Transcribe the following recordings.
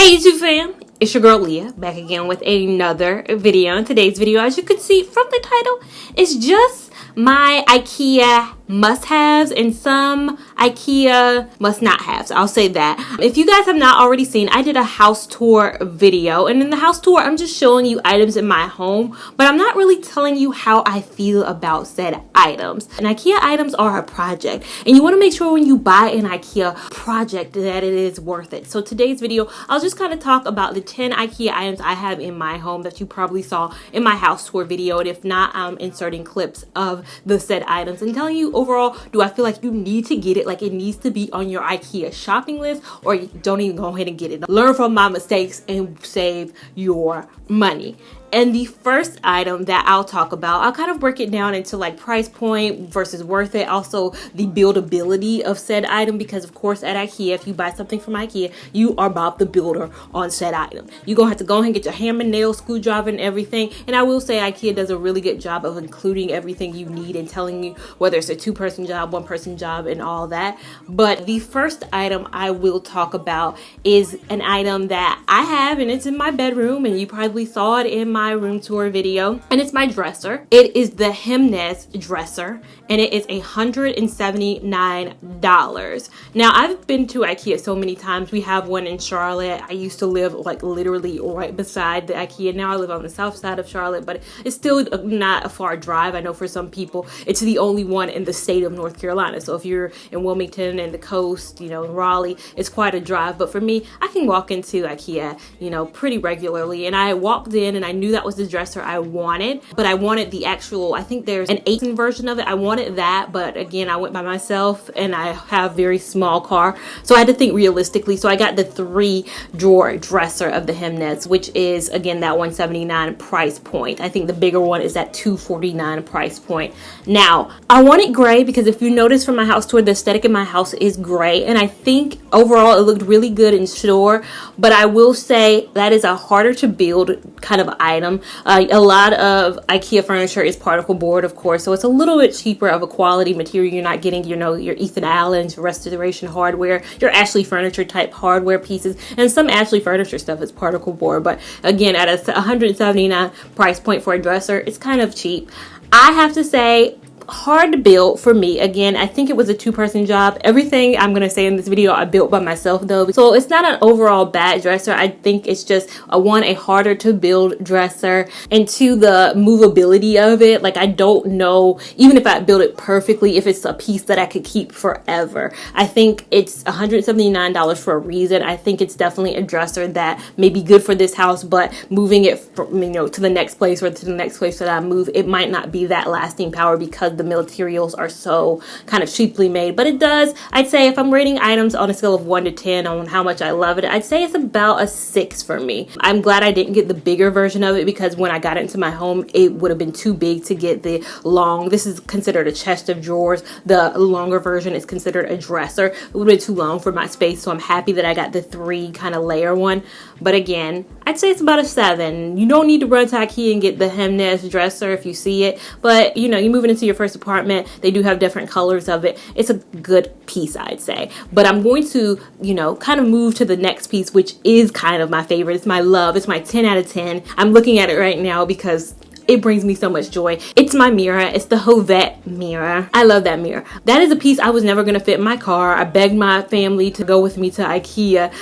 Hey YouTube fam, it's your girl Leah back again with another video. In today's video, as you can see from the title, it's just my IKEA must-haves and some IKEA must-not-haves. I'll say that. If you guys have not already seen, I did a house tour video, and in the house tour I'm just showing you items in my home, but I'm not really telling you how I feel about said items. And IKEA items are a project, and you want to make sure when you buy an IKEA project that it is worth it. So today's video, I'll just kind of talk about the 10 IKEA items I have in my home that you probably saw in my house tour video, and if not, I'm inserting clips of the said items and telling you overall, do I feel like you need to get it, like it needs to be on your IKEA shopping list, or don't even go ahead and get it. Learn from my mistakes and save your money. And the first item that I'll talk about, I'll kind of break it down into like price point versus worth it. Also the buildability of said item, because of course at IKEA, if you buy something from IKEA, you are Bob the Builder on said item. You're going to have to go ahead and get your hammer, nail, screwdriver and everything. And I will say IKEA does a really good job of including everything you need and telling you whether it's a 2-person job, 1-person job and all that. But the first item I will talk about is an item that I have, and it's in my bedroom, and you probably saw it in my room tour video, and it's my dresser. It is the Hemnes dresser, and it is $179. Now I've been to IKEA so many times. We have one in Charlotte. I used to live like literally right beside the IKEA. Now I live on the south side of Charlotte, but it's still not a far drive. I know for some people it's the only one in the state of North Carolina. So if you're in Wilmington and the coast, you know, in Raleigh, it's quite a drive. But for me, I can walk into IKEA, you know, pretty regularly. And I walked in and I knew that was the dresser I wanted, but I wanted the actual, I think there's an 8 version of it. I wanted that, but again, I went by myself and I have a very small car, so I had to think realistically. So I got the 3-drawer dresser of the Hemnes, which is again that $179 price point. I think the bigger one is at $249 price point. Now I want it gray because if you notice from my house tour, the aesthetic in my house is gray, and I think overall it looked really good in store. But I will say that is a harder to build kind of item. A lot of IKEA furniture is particle board, of course, so it's a little bit cheaper of a quality material. You're not getting, you know, your Ethan Allen's restoration hardware, your Ashley Furniture type hardware pieces, and some Ashley Furniture stuff is particle board. But again, at a $179 price point for a dresser, it's kind of cheap. I have to say, hard to build for me. Again, I think it was a 2-person job. Everything I'm gonna say in this video I built by myself though, so it's not an overall bad dresser. I think it's just a harder to build dresser, and 2, the movability of it. Like I don't know, even if I build it perfectly, if it's a piece that I could keep forever. I think it's $179 for a reason. I think it's definitely a dresser that may be good for this house, but moving it from, you know, to the next place or to the next place that I move, it might not be that lasting power because the materials are so kind of cheaply made. But it does, I'd say, if I'm rating items on a scale of 1 to 10 on how much I love it, I'd say it's about a 6 for me. I'm glad I didn't get the bigger version of it, because when I got into my home, it would have been too big to get the long. This is considered a chest of drawers. The longer version is considered a dresser. It would have been too long for my space, so I'm happy that I got the 3 kind of layer one. But again, I'd say it's about a 7. You don't need to run to IKEA and get the Hemnes dresser if you see it, but you know, you're moving into your first apartment, they do have different colors of it. It's a good piece, I'd say. But I'm going to, you know, kind of move to the next piece, which is kind of my favorite. It's my love. It's my 10 out of 10. I'm looking at it right now because it brings me so much joy. It's my mirror. It's the Hovette mirror. I love that mirror. That is a piece I was never going to fit in my car. I begged my family to go with me to IKEA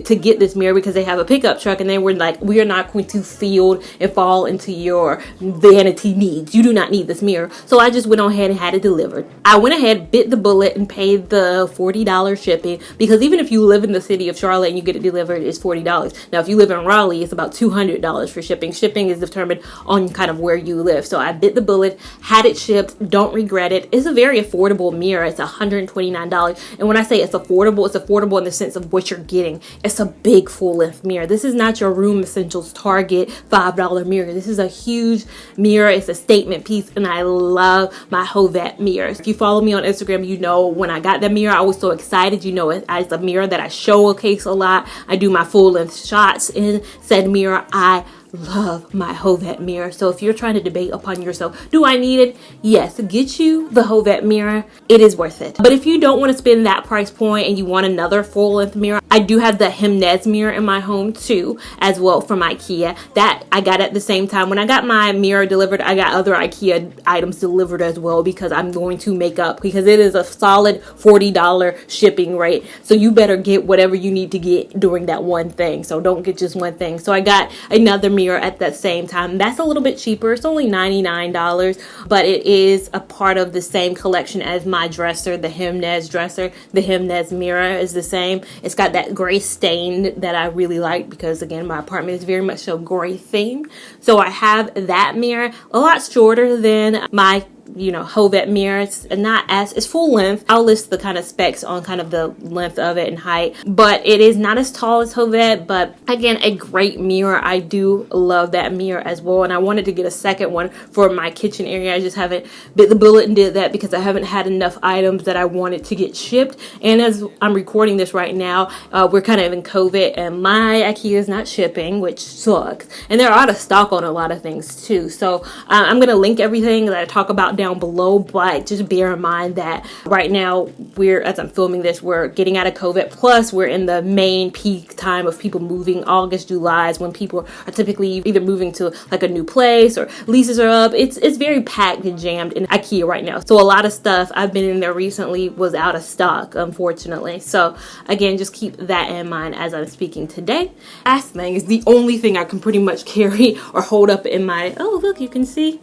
to get this mirror because they have a pickup truck, and they were like, we are not going to field and fall into your vanity needs. You do not need this mirror. So I just went on ahead and had it delivered. I went ahead, bit the bullet, and paid the $40 shipping, because even if you live in the city of Charlotte and you get it delivered, it's $40. Now, if you live in Raleigh, it's about $200 for shipping. Shipping is determined on kind of where you live. So I bit the bullet, had it shipped, don't regret it. It's a very affordable mirror. It's $129. And when I say it's affordable in the sense of what you're getting. It's a big full-length mirror. This is not your Room Essentials Target $5 mirror. This is a huge mirror. It's a statement piece, and I love my Hovette mirrors. If you follow me on Instagram, you know when I got that mirror, I was so excited. You know, it's a mirror that I showcase a lot. I do my full-length shots in said mirror. I love my Hovet mirror. So if you're trying to debate upon yourself, do I need it? Yes, get you the Hovet mirror. It is worth it. But if you don't want to spend that price point and you want another full length mirror, I do have the Hemnes mirror in my home too, as well, from IKEA. That I got at the same time. When I got my mirror delivered, I got other IKEA items delivered as well, because I'm going to make up, because it is a solid $40 shipping rate. So you better get whatever you need to get during that one thing. So don't get just one thing. So I got another mirror at that same time. That's a little bit cheaper. It's only $99, but it is a part of the same collection as my dresser, the Hemnes dresser. The Hemnes mirror is the same. It's got that gray stain that I really like, because again, my apartment is very much so gray themed. So I have that mirror, a lot shorter than my Hovet mirror. It's full length. I'll list the kind of specs on kind of the length of it and height, but it is not as tall as Hovet, but again, a great mirror. I do love that mirror as well, and I wanted to get a second one for my kitchen area. I just haven't bit the bullet and did that because I haven't had enough items that I wanted to get shipped. And as I'm recording this right now, we're kind of in COVID, and my IKEA is not shipping, which sucks, and they're out of stock on a lot of things too. So I'm going to link everything that I talk about down below, but just bear in mind that right now, as I'm filming this, we're getting out of COVID, plus we're in the main peak time of people moving. August, July is when people are typically either moving to like a new place or leases are up. It's very packed and jammed in IKEA right now. So a lot of stuff I've been in there recently was out of stock, unfortunately. So again, just keep that in mind as I'm speaking today. Last thing is the only thing I can pretty much carry or hold up in my, oh look, you can see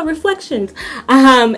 reflections,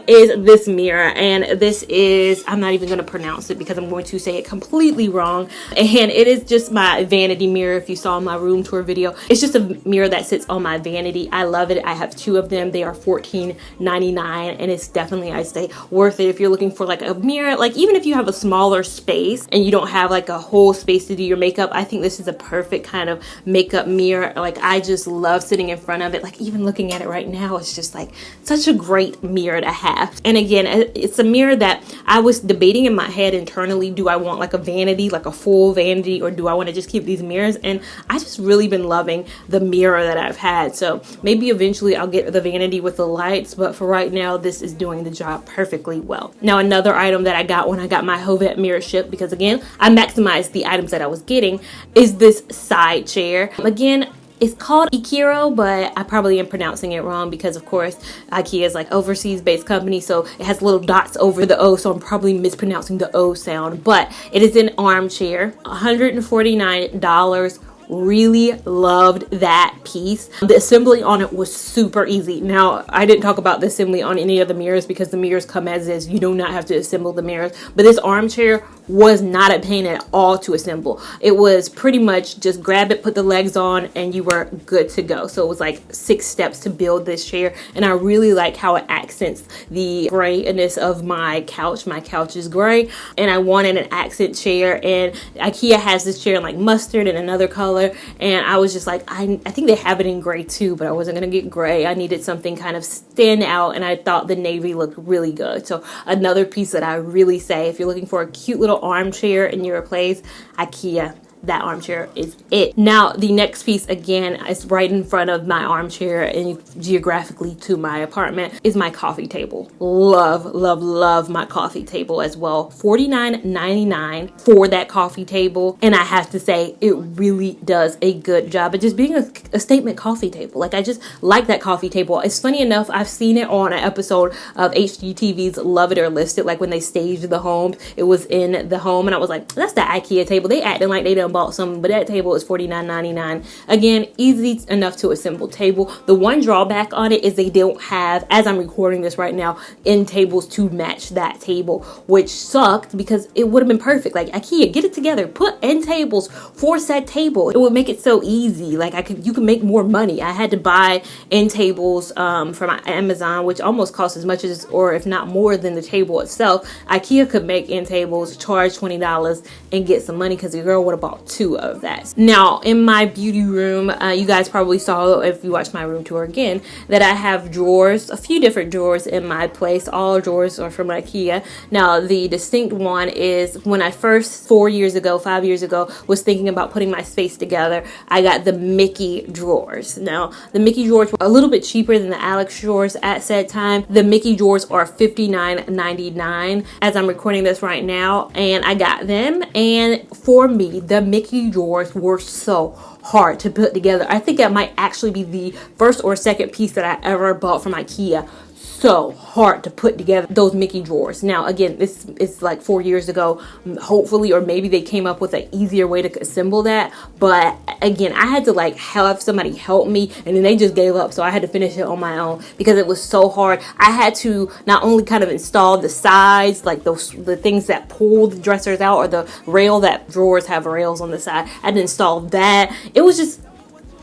is this mirror. And this is, I'm not even going to pronounce it because I'm going to say it completely wrong, and it is just my vanity mirror. If you saw my room tour video, it's just a mirror that sits on my vanity. I love it. I have two of them. They are $14.99, and it's definitely, I say, worth it if you're looking for like a mirror. Like, even if you have a smaller space and you don't have like a whole space to do your makeup, I think this is a perfect kind of makeup mirror. Like, I just love sitting in front of it. Like, even looking at it right now, it's just like such a great mirror to have. And again, it's a mirror that I was debating in my head internally. Do I want like a vanity, like a full vanity, or do I want to just keep these mirrors? And I just really been loving the mirror that I've had. So maybe eventually I'll get the vanity with the lights, but for right now, this is doing the job perfectly well. Now, another item that I got when I got my Hovet mirror shipped, because again, I maximized the items that I was getting, is this side chair. Again, it's called Ikiro, but I probably am pronouncing it wrong because, of course, IKEA is like overseas-based company, so it has little dots over the O, so I'm probably mispronouncing the O sound. But it is an armchair, $149. Really loved that piece. The assembly on it was super easy. Now, I didn't talk about the assembly on any of the mirrors because the mirrors come as is. You do not have to assemble the mirrors, but this armchair was not a pain at all to assemble. It was pretty much just grab it, put the legs on, and you were good to go. So it was like 6 steps to build this chair, and I really like how it accents the grayness of my couch. My couch is gray, and I wanted an accent chair, and IKEA has this chair in like mustard and another color, and I was just like, I think they have it in gray too, but I wasn't gonna get gray. I needed something kind of stand out, and I thought the navy looked really good. So another piece that I really say, if you're looking for a cute little armchair in your place, IKEA, that armchair is it. Now, the next piece, again, is right in front of my armchair and geographically to my apartment, is my coffee table. Love, love, love my coffee table as well. $49.99 for that coffee table. And I have to say, it really does a good job of just being a statement coffee table. Like, I just like that coffee table. It's funny enough, I've seen it on an episode of HGTV's Love It or List It, like when they staged the homes. It was in the home, and I was like, that's the IKEA table. They acting like they done bought some, but that table is $49.99. Again, easy enough to assemble table. The one drawback on it is they don't have, as I'm recording this right now, end tables to match that table, which sucked because it would have been perfect. Like, IKEA, get it together, put end tables for said table. It would make it so easy. Like, you could make more money. I had to buy end tables from Amazon, which almost cost as much as, or if not more than, the table itself. IKEA could make end tables, charge $20, and get some money, because the girl would have bought bought 2 of that. Now in my beauty room, you guys probably saw if you watched my room tour again that I have drawers, a few different drawers in my place. All drawers are from IKEA. Now the distinct one is when I first 5 years ago was thinking about putting my space together, I got the Mickey drawers. Now the Mickey drawers were a little bit cheaper than the Alex drawers at said time. The Mickey drawers are $59.99 as I'm recording this right now, and I got them. And for me, the Mickey drawers were so hard to put together. I think that might actually be the first or second piece that I ever bought from IKEA. So hard to put together those Mickey drawers. Now again, this is like 4 years ago, hopefully, or maybe they came up with an easier way to assemble that. But again, I had to like have somebody help me, and then they just gave up, so I had to finish it on my own because it was so hard. I had to not only kind of install the sides, like the things that pull the dressers out, or the rail that drawers have rails on the side. I had to install that. It was just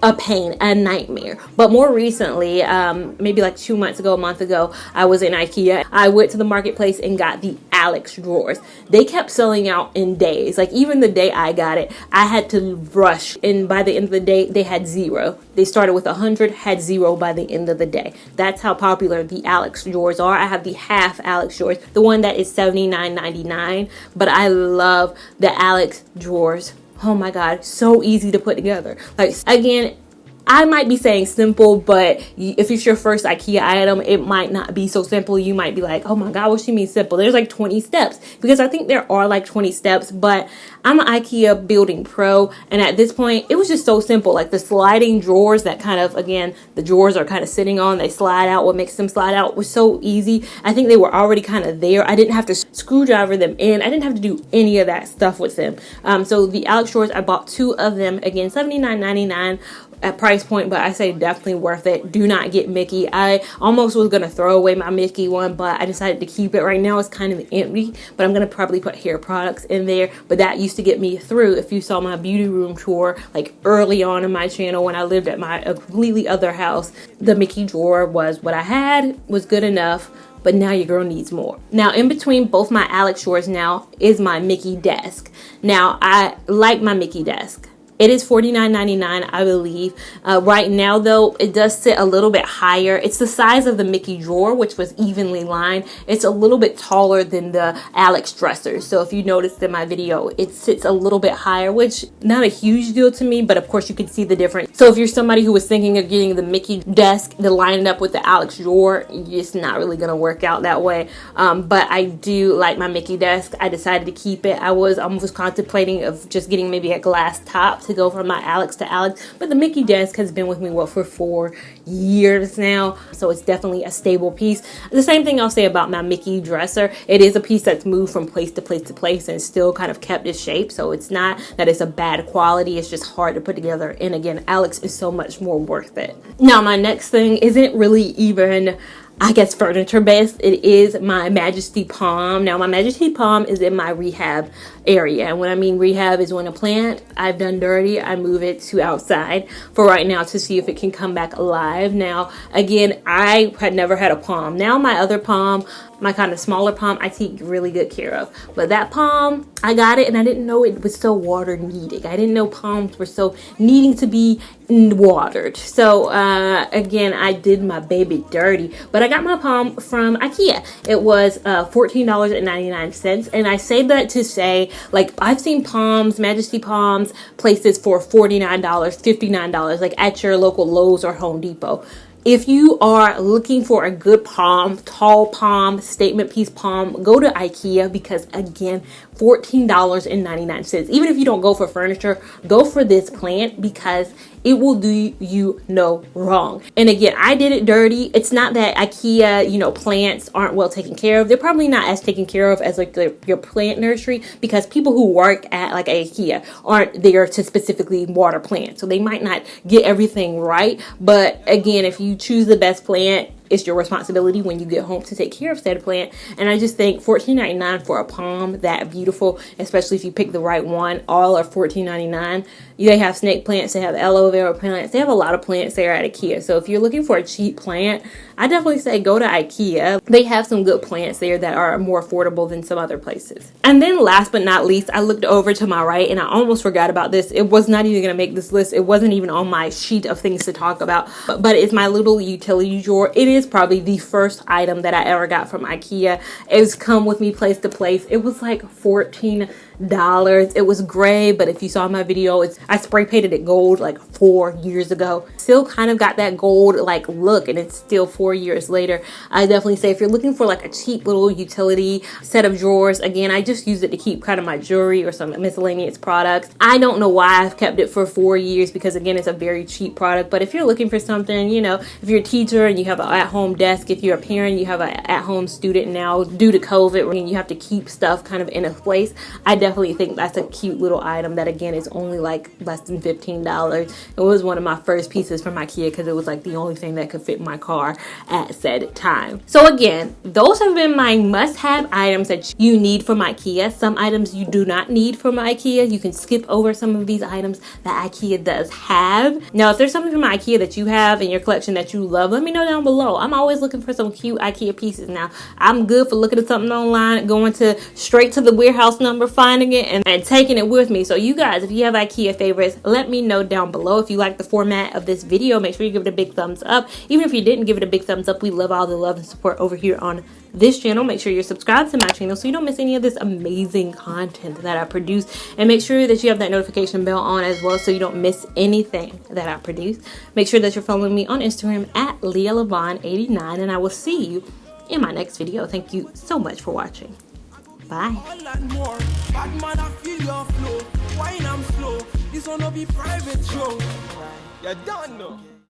a pain, a nightmare. But more recently, maybe like 2 months ago, a month ago, I was in IKEA. I went to the marketplace and got the Alex drawers. They kept selling out in days. Like even the day I got it, I had to rush, and by the end of the day they had 0. They started with 100, had 0 by the end of the day. That's how popular the Alex drawers are. I have the half Alex drawers, the one that is $79.99, but I love the Alex drawers. Oh my God, so easy to put together. Like again, I might be saying simple, but if it's your first IKEA item, it might not be so simple. You might be like, oh my God, what she means simple? There's like 20 steps, because I think there are like 20 steps, but I'm an IKEA building pro. And at this point, it was just so simple. Like the sliding drawers that kind of, again, the drawers are kind of sitting on, they slide out. What makes them slide out was so easy. I think they were already kind of there. I didn't have to screwdriver them in. I didn't have to do any of that stuff with them. So the Alex drawers, I bought 2 of them. Again, $79.99 at price point, but I say definitely worth it. Do not get Mickey. I almost was gonna throw away my Mickey one, but I decided to keep it. Right now it's kind of empty, but I'm gonna probably put hair products in there. But that used to get me through. If you saw my beauty room tour like early on in my channel when I lived at my completely other house, the Mickey drawer was what I had, was good enough. But now your girl needs more. Now in between both my Alex drawers now is my Mickey desk. Now I like my Mickey desk. It is $49.99, I believe. Right now, though, it does sit a little bit higher. It's the size of the Mickey drawer, which was evenly lined. It's a little bit taller than the Alex dressers. So if you noticed in my video, it sits a little bit higher, which not a huge deal to me, but of course you can see the difference. So if you're somebody who was thinking of getting the Mickey desk to line it up with the Alex drawer, it's not really gonna work out that way. But I do like my Mickey desk. I decided to keep it. I was almost contemplating of just getting maybe a glass top to go from my Alex to Alex, but the Mickey desk has been with me for 4 years now, so it's definitely a stable piece. The same thing I'll say about my Mickey dresser. It is a piece that's moved from place to place to place and still kind of kept its shape, so it's not that it's a bad quality, it's just hard to put together. And again, Alex is so much more worth it. Now my next thing isn't really even, I guess, furniture based. It is my Majesty Palm. Now my Majesty Palm is in my rehab area, and when I mean rehab is when a plant I've done dirty, I move it to outside for right now to see if it can come back alive. Now again, I had never had a palm. Now my other palm, my kind of smaller palm, I take really good care of, but that palm, I got it and I didn't know it was so water needing. I didn't know palms were so needing to be watered. So again, I did my baby dirty, but I got my palm from IKEA. It was $14.99, and I say that to say, like, I've seen palms, Majesty palms, places for $49, $59, like at your local Lowe's or Home Depot. If you are looking for a good palm, tall palm, statement piece palm, go to IKEA, because again, $14.99. Even if you don't go for furniture, go for this plant because it will do you no wrong. And again, I did it dirty. It's not that IKEA, plants aren't well taken care of. They're probably not as taken care of as like your plant nursery, because people who work at like IKEA aren't there to specifically water plants. So they might not get everything right. But again, if you choose the best plant, it's your responsibility when you get home to take care of said plant. And I just think $14.99 for a palm that beautiful, especially if you pick the right one. All are $14.99. They have snake plants, they have aloe vera plants, they have a lot of plants there at IKEA. So if you're looking for a cheap plant, I definitely say go to IKEA. They have some good plants there that are more affordable than some other places. And then last but not least, I looked over to my right and I almost forgot about this. It was not even going to make this list. It wasn't even on my sheet of things to talk about, but it's my little utility drawer. It is probably the first item that I ever got from IKEA. It's come with me place to place. It was like $14. It was gray, but if you saw my video, I spray painted it gold like 4 years ago. Still kind of got that gold like look, and it's still 4 years later. I definitely say if you're looking for like a cheap little utility set of drawers, again, I just use it to keep kind of my jewelry or some miscellaneous products. I don't know why I've kept it for 4 years, because again, it's a very cheap product. But if you're looking for something, you know, if you're a teacher and you have an at-home desk, if you're a parent, you have an at-home student now due to COVID, and you have to keep stuff kind of in a place, I definitely think that's a cute little item that again is only like less than $15. It was one of my first pieces from IKEA because it was like the only thing that could fit in my car at said time. So again, those have been my must-have items that you need from IKEA. Some items you do not need from IKEA. You can skip over some of these items that IKEA does have. Now, if there's something from IKEA that you have in your collection that you love, let me know down below. I'm always looking for some cute IKEA pieces. Now, I'm good for looking at something online, going straight to the warehouse number, finding it, and taking it with me. So you guys, if you have IKEA favorites, let me know down below. If you like the format of this video, make sure you give it a big thumbs up. Even if you didn't give it a big thumbs up, we love all the love and support over here on this channel. Make sure you're subscribed to my channel so you don't miss any of this amazing content that I produce, and make sure that you have that notification bell on as well so you don't miss anything that I produce. Make sure that you're following me on Instagram at LeahLaVon89, and I will see you in my next video. Thank you so much for watching. Bye. All and more. Bad man, I feel your flow. Wine, I'm slow. This one will be private show. You don't know.